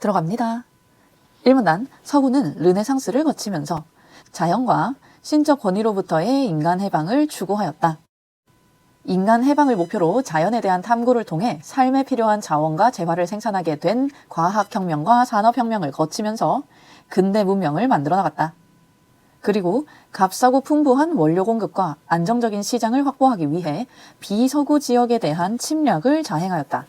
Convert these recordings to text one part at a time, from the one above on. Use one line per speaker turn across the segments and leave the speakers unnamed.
들어갑니다. 1문단, 서구는 르네상스를 거치면서 자연과 신적 권위로부터의 인간 해방을 추구하였다. 인간 해방을 목표로 자연에 대한 탐구를 통해 삶에 필요한 자원과 재화를 생산하게 된 과학혁명과 산업혁명을 거치면서 근대 문명을 만들어 나갔다. 그리고 값싸고 풍부한 원료 공급과 안정적인 시장을 확보하기 위해 비서구 지역에 대한 침략을 자행하였다.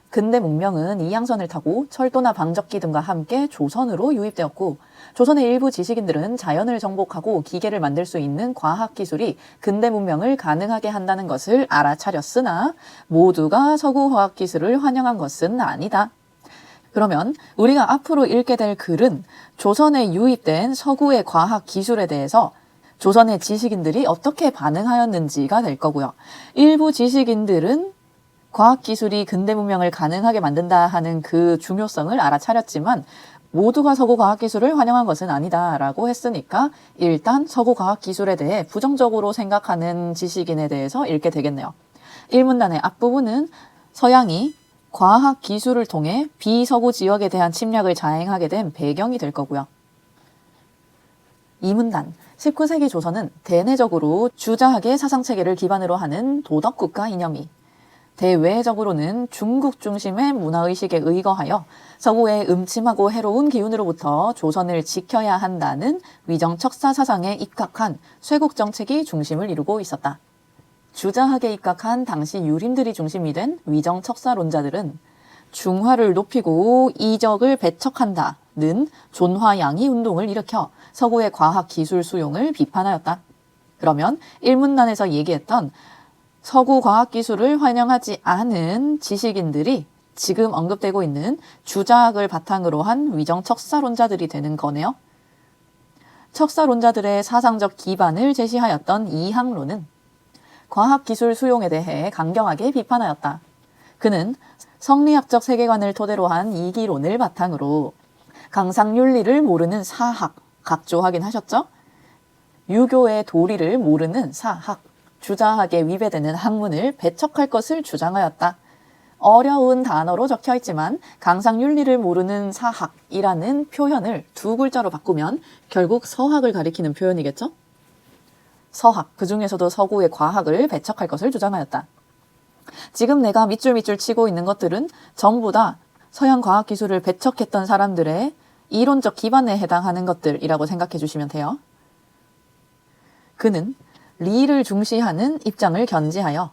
근대 문명은 이양선을 타고 철도나 방적기 등과 함께 조선으로 유입되었고, 조선의 일부 지식인들은 자연을 정복하고 기계를 만들 수 있는 과학기술이 근대 문명을 가능하게 한다는 것을 알아차렸으나 모두가 서구 과학기술을 환영한 것은 아니다. 그러면 우리가 앞으로 읽게 될 글은 조선에 유입된 서구의 과학기술에 대해서 조선의 지식인들이 어떻게 반응하였는지가 될 거고요. 일부 지식인들은 과학기술이 근대 문명을 가능하게 만든다 하는 그 중요성을 알아차렸지만 모두가 서구 과학기술을 환영한 것은 아니다 라고 했으니까 일단 서구 과학기술에 대해 부정적으로 생각하는 지식인에 대해서 읽게 되겠네요. 1문단의 앞부분은 서양이 과학기술을 통해 비서구 지역에 대한 침략을 자행하게 된 배경이 될 거고요. 2문단, 19세기 조선은 대내적으로 주자학의 사상체계를 기반으로 하는 도덕국가 이념이, 대외적으로는 중국 중심의 문화의식에 의거하여 서구의 음침하고 해로운 기운으로부터 조선을 지켜야 한다는 위정척사 사상에 입각한 쇄국정책이 중심을 이루고 있었다. 주자학에 입각한 당시 유림들이 중심이 된 위정척사론자들은 중화를 높이고 이적을 배척한다는 존화양이 운동을 일으켜 서구의 과학기술 수용을 비판하였다. 그러면 1문단에서 얘기했던 서구 과학기술을 환영하지 않은 지식인들이 지금 언급되고 있는 주자학을 바탕으로 한 위정척사론자들이 되는 거네요. 척사론자들의 사상적 기반을 제시하였던 이항로는 과학기술 수용에 대해 강경하게 비판하였다. 그는 성리학적 세계관을 토대로 한 이기론을 바탕으로 강상윤리를 모르는 사학, 각조하긴 하셨죠? 유교의 도리를 모르는 사학, 주자학에 위배되는 학문을 배척할 것을 주장하였다. 어려운 단어로 적혀있지만 강상윤리를 모르는 사학이라는 표현을 두 글자로 바꾸면 결국 서학을 가리키는 표현이겠죠? 서학, 그 중에서도 서구의 과학을 배척할 것을 주장하였다. 지금 내가 밑줄 치고 있는 것들은 전부 다 서양 과학기술을 배척했던 사람들의 이론적 기반에 해당하는 것들이라고 생각해 주시면 돼요. 그는 리를 중시하는 입장을 견지하여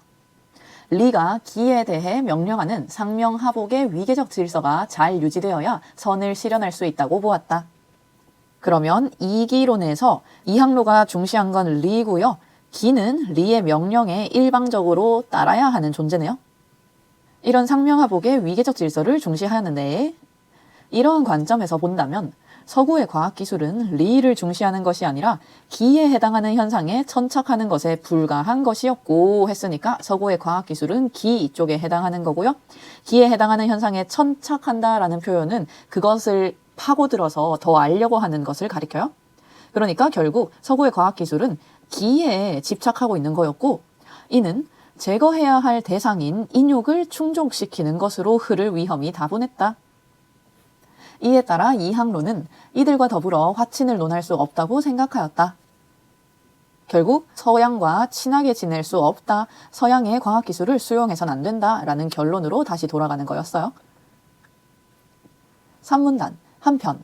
리가 기에 대해 명령하는 상명하복의 위계적 질서가 잘 유지되어야 선을 실현할 수 있다고 보았다. 그러면 이기론에서 이항로가 중시한 건 리고요. 기는 리의 명령에 일방적으로 따라야 하는 존재네요. 이런 상명하복의 위계적 질서를 중시하였는데 이러한 관점에서 본다면 서구의 과학기술은 리를 중시하는 것이 아니라 기에 해당하는 현상에 천착하는 것에 불과한 것이었고 했으니까 서구의 과학기술은 기 쪽에 해당하는 거고요. 기에 해당하는 현상에 천착한다라는 표현은 그것을 파고들어서 더 알려고 하는 것을 가리켜요. 그러니까 결국 서구의 과학기술은 기에 집착하고 있는 거였고 이는 제거해야 할 대상인 인욕을 충족시키는 것으로 흐를 위험이 다분했다. 이에 따라 이항로는 이들과 더불어 화친을 논할 수 없다고 생각하였다. 결국 서양과 친하게 지낼 수 없다, 서양의 과학기술을 수용해선 안 된다라는 결론으로 다시 돌아가는 거였어요. 3문단, 한편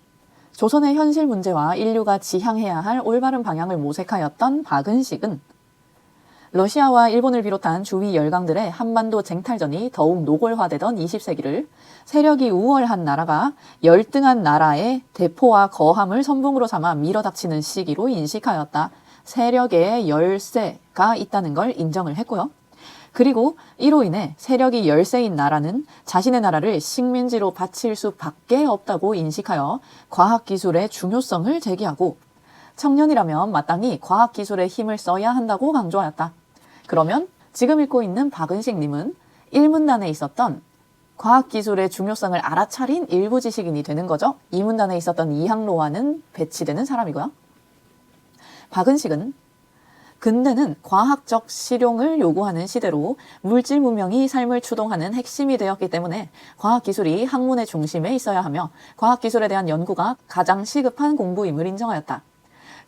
조선의 현실 문제와 인류가 지향해야 할 올바른 방향을 모색하였던 박은식은 러시아와 일본을 비롯한 주위 열강들의 한반도 쟁탈전이 더욱 노골화되던 20세기를 세력이 우월한 나라가 열등한 나라의 대포와 거함을 선봉으로 삼아 밀어닥치는 시기로 인식하였다. 세력의 열세가 있다는 걸 인정을 했고요. 그리고 이로 인해 세력이 열세인 나라는 자신의 나라를 식민지로 바칠 수밖에 없다고 인식하여 과학기술의 중요성을 제기하고 청년이라면 마땅히 과학기술에 힘을 써야 한다고 강조하였다. 그러면 지금 읽고 있는 박은식님은 1문단에 있었던 과학기술의 중요성을 알아차린 일부 지식인이 되는 거죠. 2문단에 있었던 이항로와는 배치되는 사람이고요. 박은식은 근대는 과학적 실용을 요구하는 시대로 물질 문명이 삶을 추동하는 핵심이 되었기 때문에 과학기술이 학문의 중심에 있어야 하며 과학기술에 대한 연구가 가장 시급한 공부임을 인정하였다.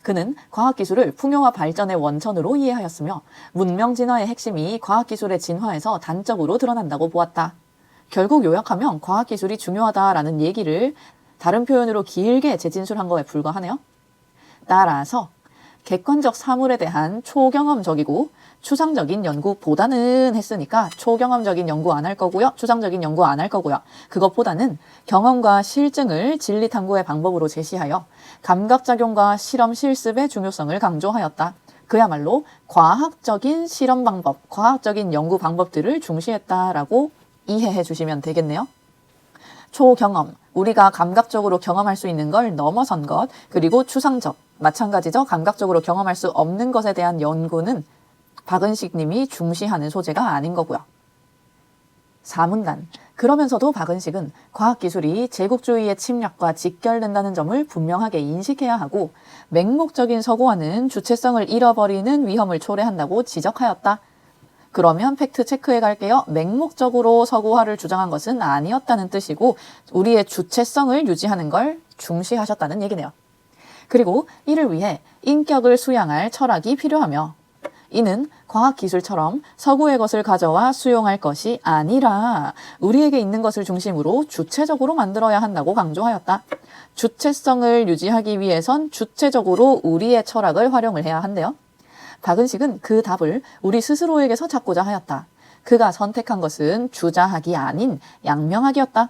그는 과학기술을 풍요와 발전의 원천으로 이해하였으며 문명 진화의 핵심이 과학기술의 진화에서 단적으로 드러난다고 보았다. 결국 요약하면 과학기술이 중요하다라는 얘기를 다른 표현으로 길게 재진술한 거에 불과하네요. 따라서 객관적 사물에 대한 초경험적이고 추상적인 연구보다는 했으니까 초경험적인 연구 안 할 거고요. 추상적인 연구 안 할 거고요. 그것보다는 경험과 실증을 진리 탐구의 방법으로 제시하여 감각작용과 실험 실습의 중요성을 강조하였다. 그야말로 과학적인 실험 방법, 과학적인 연구 방법들을 중시했다라고 이해해 주시면 되겠네요. 초경험, 우리가 감각적으로 경험할 수 있는 걸 넘어선 것, 그리고 추상적, 마찬가지죠. 감각적으로 경험할 수 없는 것에 대한 연구는 박은식 님이 중시하는 소재가 아닌 거고요. 사문단, 그러면서도 박은식은 과학기술이 제국주의의 침략과 직결된다는 점을 분명하게 인식해야 하고 맹목적인 서구화는 주체성을 잃어버리는 위험을 초래한다고 지적하였다. 그러면 팩트 체크해 갈게요. 맹목적으로 서구화를 주장한 것은 아니었다는 뜻이고 우리의 주체성을 유지하는 걸 중시하셨다는 얘기네요. 그리고 이를 위해 인격을 수양할 철학이 필요하며 이는 과학기술처럼 서구의 것을 가져와 수용할 것이 아니라 우리에게 있는 것을 중심으로 주체적으로 만들어야 한다고 강조하였다. 주체성을 유지하기 위해선 주체적으로 우리의 철학을 활용을 해야 한대요. 박은식은 그 답을 우리 스스로에게서 찾고자 하였다. 그가 선택한 것은 주자학이 아닌 양명학이었다.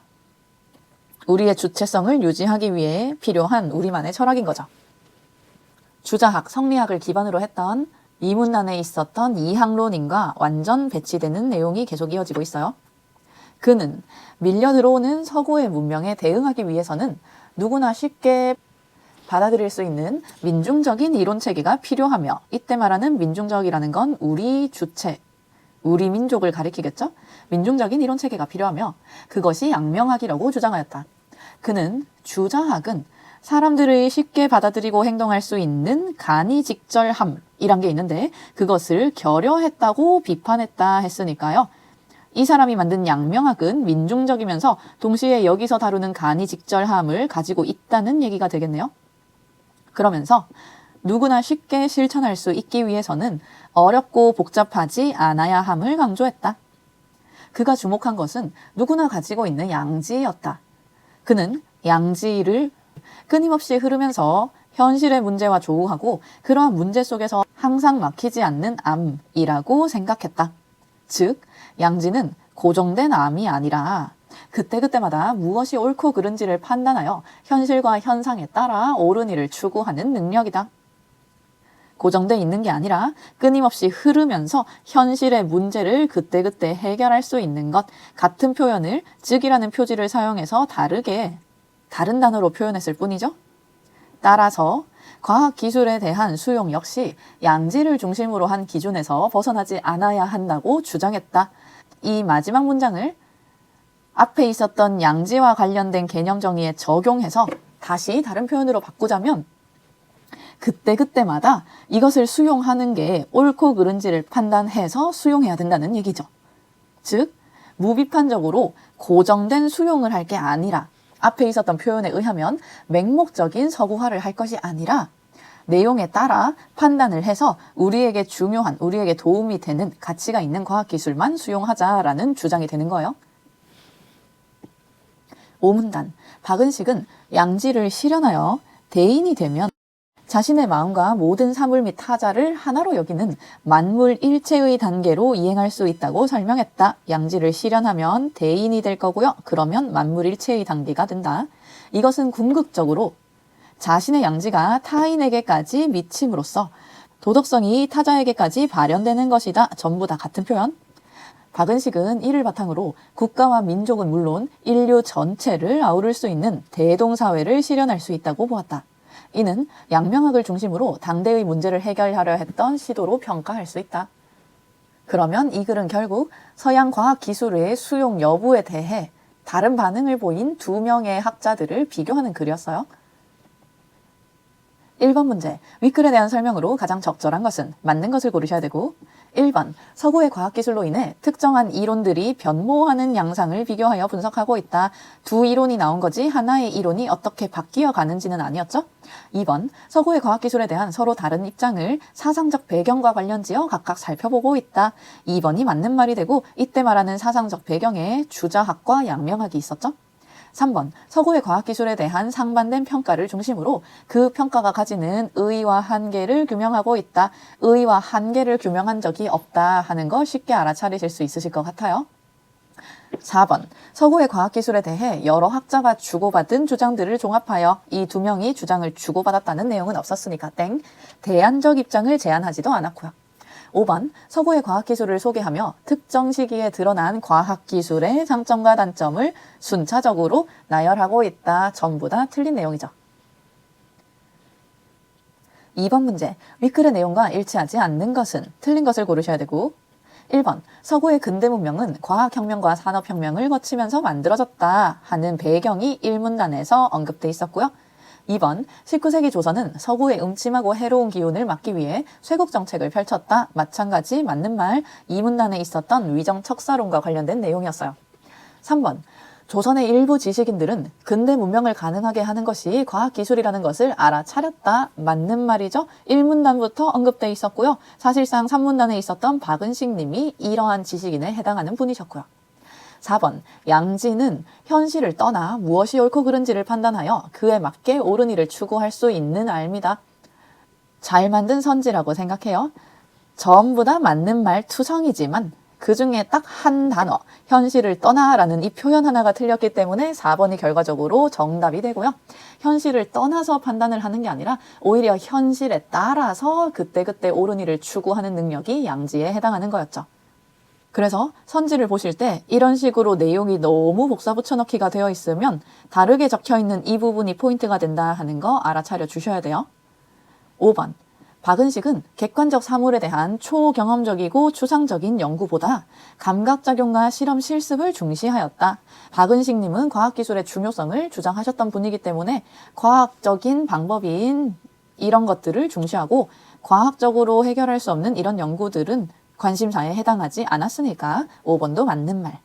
우리의 주체성을 유지하기 위해 필요한 우리만의 철학인 거죠. 주자학, 성리학을 기반으로 했던 이문란에 있었던 이학론인과 완전 배치되는 내용이 계속 이어지고 있어요. 그는 밀려 들어오는 서구의 문명에 대응하기 위해서는 누구나 쉽게 받아들일 수 있는 민중적인 이론체계가 필요하며 이때 말하는 민중적이라는 건 우리 주체, 우리 민족을 가리키겠죠? 민중적인 이론체계가 필요하며 그것이 양명학이라고 주장하였다. 그는 주자학은 사람들이 쉽게 받아들이고 행동할 수 있는 간이직절함이란 게 있는데 그것을 결여했다고 비판했다 했으니까요. 이 사람이 만든 양명학은 민중적이면서 동시에 여기서 다루는 간이직절함을 가지고 있다는 얘기가 되겠네요. 그러면서 누구나 쉽게 실천할 수 있기 위해서는 어렵고 복잡하지 않아야 함을 강조했다. 그가 주목한 것은 누구나 가지고 있는 양지였다. 그는 양지를 끊임없이 흐르면서 현실의 문제와 조우하고 그러한 문제 속에서 항상 막히지 않는 암이라고 생각했다. 즉, 양지는 고정된 암이 아니라 그때그때마다 무엇이 옳고 그른지를 판단하여 현실과 현상에 따라 옳은 일을 추구하는 능력이다. 고정돼 있는 게 아니라 끊임없이 흐르면서 현실의 문제를 그때그때 해결할 수 있는 것, 같은 표현을 즉이라는 표지를 사용해서 다른 단어로 표현했을 뿐이죠. 따라서 과학기술에 대한 수용 역시 양지를 중심으로 한 기준에서 벗어나지 않아야 한다고 주장했다. 이 마지막 문장을 앞에 있었던 양지와 관련된 개념 정의에 적용해서 다시 다른 표현으로 바꾸자면 그때그때마다 이것을 수용하는 게 옳고 그른지를 판단해서 수용해야 된다는 얘기죠. 즉, 무비판적으로 고정된 수용을 할 게 아니라 앞에 있었던 표현에 의하면 맹목적인 서구화를 할 것이 아니라 내용에 따라 판단을 해서 우리에게 중요한, 우리에게 도움이 되는 가치가 있는 과학기술만 수용하자라는 주장이 되는 거예요. 오문단, 박은식은 양지를 실현하여 대인이 되면 자신의 마음과 모든 사물 및 타자를 하나로 여기는 만물 일체의 단계로 이행할 수 있다고 설명했다. 양지를 실현하면 대인이 될 거고요. 그러면 만물 일체의 단계가 된다. 이것은 궁극적으로 자신의 양지가 타인에게까지 미침으로써 도덕성이 타자에게까지 발현되는 것이다. 전부 다 같은 표현. 박은식은 이를 바탕으로 국가와 민족은 물론 인류 전체를 아우를 수 있는 대동사회를 실현할 수 있다고 보았다. 이는 양명학을 중심으로 당대의 문제를 해결하려 했던 시도로 평가할 수 있다. 그러면 이 글은 결국 서양 과학 기술의 수용 여부에 대해 다른 반응을 보인 두 명의 학자들을 비교하는 글이었어요. 1번 문제, 윗글에 대한 설명으로 가장 적절한 것은 맞는 것을 고르셔야 되고 1번, 서구의 과학기술로 인해 특정한 이론들이 변모하는 양상을 비교하여 분석하고 있다. 두 이론이 나온 거지 하나의 이론이 어떻게 바뀌어 가는지는 아니었죠? 2번, 서구의 과학기술에 대한 서로 다른 입장을 사상적 배경과 관련지어 각각 살펴보고 있다. 2번이 맞는 말이 되고 이때 말하는 사상적 배경에 주자학과 양명학이 있었죠? 3번, 서구의 과학기술에 대한 상반된 평가를 중심으로 그 평가가 가지는 의의와 한계를 규명하고 있다. 의의와 한계를 규명한 적이 없다 하는 거 쉽게 알아차리실 수 있으실 것 같아요. 4번, 서구의 과학기술에 대해 여러 학자가 주고받은 주장들을 종합하여 이 두 명이 주장을 주고받았다는 내용은 없었으니까 땡. 대안적 입장을 제안하지도 않았고요. 5번, 서구의 과학기술을 소개하며 특정 시기에 드러난 과학기술의 장점과 단점을 순차적으로 나열하고 있다. 전부 다 틀린 내용이죠. 2번 문제, 윗글의 내용과 일치하지 않는 것은 틀린 것을 고르셔야 되고 1번, 서구의 근대 문명은 과학혁명과 산업혁명을 거치면서 만들어졌다 하는 배경이 1문단에서 언급돼 있었고요. 2번, 19세기 조선은 서구의 음침하고 해로운 기운을 막기 위해 쇄국 정책을 펼쳤다. 마찬가지 맞는 말 2문단에 있었던 위정척사론과 관련된 내용이었어요. 3번, 조선의 일부 지식인들은 근대 문명을 가능하게 하는 것이 과학기술이라는 것을 알아차렸다. 맞는 말이죠. 1문단부터 언급돼 있었고요. 사실상 3문단에 있었던 박은식 님이 이러한 지식인에 해당하는 분이셨고요. 4번, 양지는 현실을 떠나 무엇이 옳고 그른지를 판단하여 그에 맞게 옳은 일을 추구할 수 있는 알입니다. 잘 만든 선지라고 생각해요. 전부 다 맞는 말 투성이지만 그 중에 딱 한 단어, 현실을 떠나라는 이 표현 하나가 틀렸기 때문에 4번이 결과적으로 정답이 되고요. 현실을 떠나서 판단을 하는 게 아니라 오히려 현실에 따라서 그때그때 옳은 일을 추구하는 능력이 양지에 해당하는 거였죠. 그래서 선지를 보실 때 이런 식으로 내용이 너무 복사 붙여넣기가 되어 있으면 다르게 적혀있는 이 부분이 포인트가 된다 하는 거 알아차려 주셔야 돼요. 5번, 박은식은 객관적 사물에 대한 초경험적이고 추상적인 연구보다 감각작용과 실험 실습을 중시하였다. 박은식님은 과학기술의 중요성을 주장하셨던 분이기 때문에 과학적인 방법인 이런 것들을 중시하고 과학적으로 해결할 수 없는 이런 연구들은 관심사에 해당하지 않았으니까 5번도 맞는 말.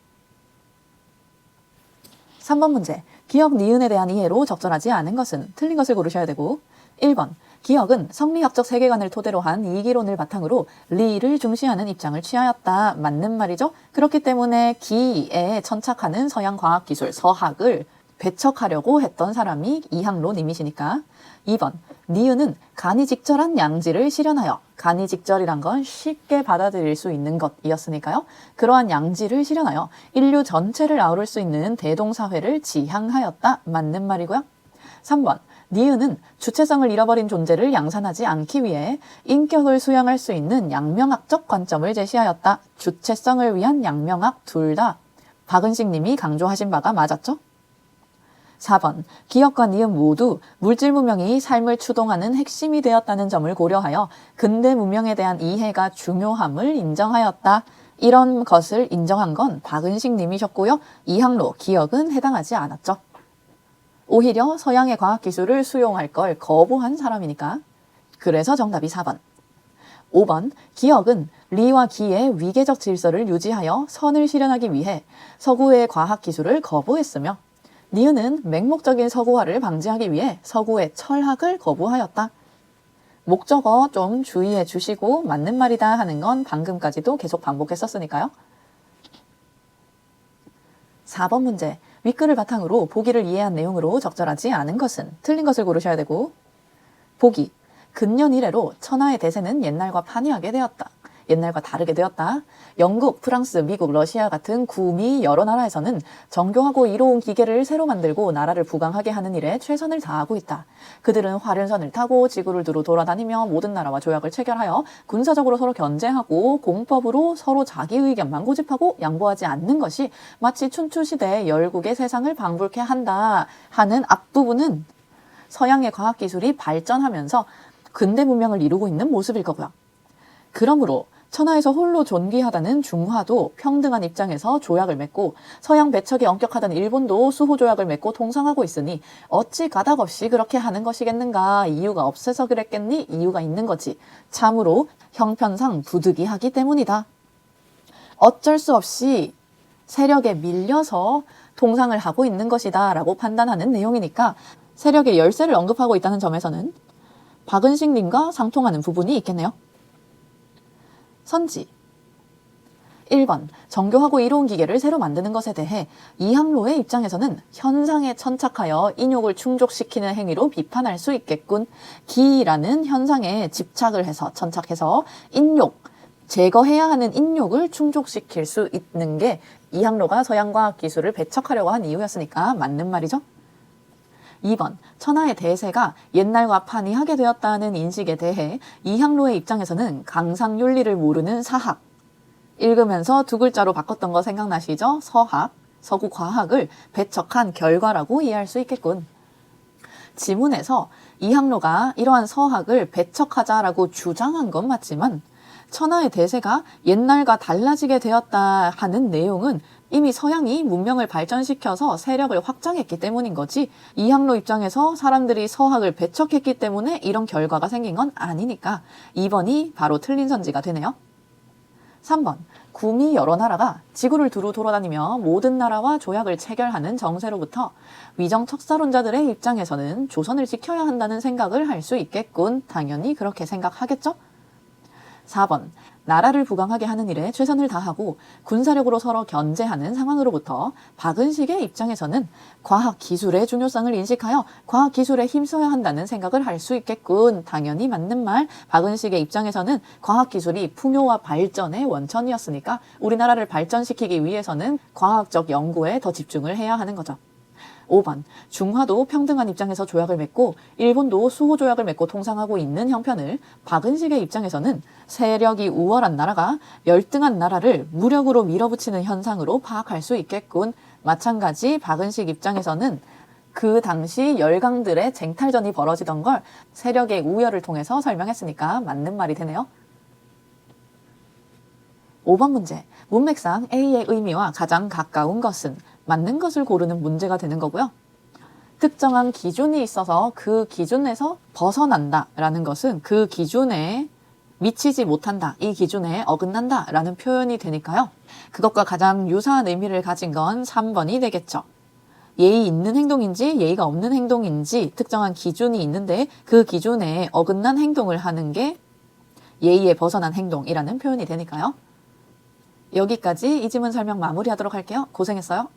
3번 문제, 기억 니은에 대한 이해로 적절하지 않은 것은 틀린 것을 고르셔야 되고 1번, 기억은 성리학적 세계관을 토대로 한 이기론을 바탕으로 리를 중시하는 입장을 취하였다. 맞는 말이죠. 그렇기 때문에 기에 천착하는 서양 과학기술, 서학을 배척하려고 했던 사람이 이항로님이시니까 2번, 니은은 간이직절한 양지를 실현하여 간이직절이란 건 쉽게 받아들일 수 있는 것이었으니까요. 그러한 양지를 실현하여 인류 전체를 아우를 수 있는 대동사회를 지향하였다. 맞는 말이고요. 3번, 니은은 주체성을 잃어버린 존재를 양산하지 않기 위해 인격을 수양할 수 있는 양명학적 관점을 제시하였다. 주체성을 위한 양명학 둘 다 박은식 님이 강조하신 바가 맞았죠? 4번, 기억과 니은 모두 물질 문명이 삶을 추동하는 핵심이 되었다는 점을 고려하여 근대 문명에 대한 이해가 중요함을 인정하였다. 이런 것을 인정한 건 박은식 님이셨고요. 이항로, 기억은 해당하지 않았죠. 오히려 서양의 과학기술을 수용할 걸 거부한 사람이니까. 그래서 정답이 4번. 5번, 기억은 리와 기의 위계적 질서를 유지하여 선을 실현하기 위해 서구의 과학기술을 거부했으며 니은은 맹목적인 서구화를 방지하기 위해 서구의 철학을 거부하였다. 목적어 좀 주의해 주시고 맞는 말이다 하는 건 방금까지도 계속 반복했었으니까요. 4번 문제, 윗글을 바탕으로 보기를 이해한 내용으로 적절하지 않은 것은 틀린 것을 고르셔야 되고 보기, 근년 이래로 천하의 대세는 옛날과 판이하게 되었다. 옛날과 다르게 되었다. 영국, 프랑스, 미국, 러시아 같은 구미 여러 나라에서는 정교하고 이로운 기계를 새로 만들고 나라를 부강하게 하는 일에 최선을 다하고 있다. 그들은 화륜선을 타고 지구를 두루 돌아다니며 모든 나라와 조약을 체결하여 군사적으로 서로 견제하고 공법으로 서로 자기 의견만 고집하고 양보하지 않는 것이 마치 춘추시대의 열국의 세상을 방불케 한다 하는 앞부분은 서양의 과학기술이 발전하면서 근대 문명을 이루고 있는 모습일 거고요. 그러므로 천하에서 홀로 존귀하다는 중화도 평등한 입장에서 조약을 맺고 서양 배척이 엄격하다는 일본도 수호조약을 맺고 통상하고 있으니 어찌 가닥없이 그렇게 하는 것이겠는가. 이유가 없어서 그랬겠니? 이유가 있는 거지. 참으로 형편상 부득이하기 때문이다. 어쩔 수 없이 세력에 밀려서 통상을 하고 있는 것이다 라고 판단하는 내용이니까 세력의 열세를 언급하고 있다는 점에서는 박은식님과 상통하는 부분이 있겠네요. 선지 1번 정교하고 이로운 기계를 새로 만드는 것에 대해 이항로의 입장에서는 현상에 천착하여 인욕을 충족시키는 행위로 비판할 수 있겠군. 기라는 현상에 집착을 해서 천착해서 인욕, 제거해야 하는 인욕을 충족시킬 수 있는 게 이항로가 서양과학기술을 배척하려고 한 이유였으니까 맞는 말이죠. 2번 천하의 대세가 옛날과 판이하게 되었다는 인식에 대해 이항로의 입장에서는 강상윤리를 모르는 사학, 읽으면서 두 글자로 바꿨던 거 생각나시죠? 서학, 서구과학을 배척한 결과라고 이해할 수 있겠군. 지문에서 이항로가 이러한 서학을 배척하자라고 주장한 건 맞지만 천하의 대세가 옛날과 달라지게 되었다 하는 내용은 이미 서양이 문명을 발전시켜서 세력을 확장했기 때문인 거지, 이항로 입장에서 사람들이 서학을 배척했기 때문에 이런 결과가 생긴 건 아니니까 2번이 바로 틀린 선지가 되네요. 3번 구미 여러 나라가 지구를 두루 돌아다니며 모든 나라와 조약을 체결하는 정세로부터 위정 척사론자들의 입장에서는 조선을 지켜야 한다는 생각을 할 수 있겠군. 당연히 그렇게 생각하겠죠? 4번 나라를 부강하게 하는 일에 최선을 다하고 군사력으로 서로 견제하는 상황으로부터 박은식의 입장에서는 과학기술의 중요성을 인식하여 과학기술에 힘써야 한다는 생각을 할 수 있겠군. 당연히 맞는 말. 박은식의 입장에서는 과학기술이 풍요와 발전의 원천이었으니까 우리나라를 발전시키기 위해서는 과학적 연구에 더 집중을 해야 하는 거죠. 5번 중화도 평등한 입장에서 조약을 맺고 일본도 수호조약을 맺고 통상하고 있는 형편을 박은식의 입장에서는 세력이 우월한 나라가 열등한 나라를 무력으로 밀어붙이는 현상으로 파악할 수 있겠군. 마찬가지 박은식 입장에서는 그 당시 열강들의 쟁탈전이 벌어지던 걸 세력의 우열을 통해서 설명했으니까 맞는 말이 되네요. 5번 문제. 문맥상 A의 의미와 가장 가까운 것은 맞는 것을 고르는 문제가 되는 거고요. 특정한 기준이 있어서 그 기준에서 벗어난다 라는 것은 그 기준에 미치지 못한다, 이 기준에 어긋난다 라는 표현이 되니까요. 그것과 가장 유사한 의미를 가진 건 3번이 되겠죠. 예의 있는 행동인지 예의가 없는 행동인지 특정한 기준이 있는데 그 기준에 어긋난 행동을 하는 게 예의에 벗어난 행동이라는 표현이 되니까요. 여기까지 이 지문 설명 마무리하도록 할게요. 고생했어요.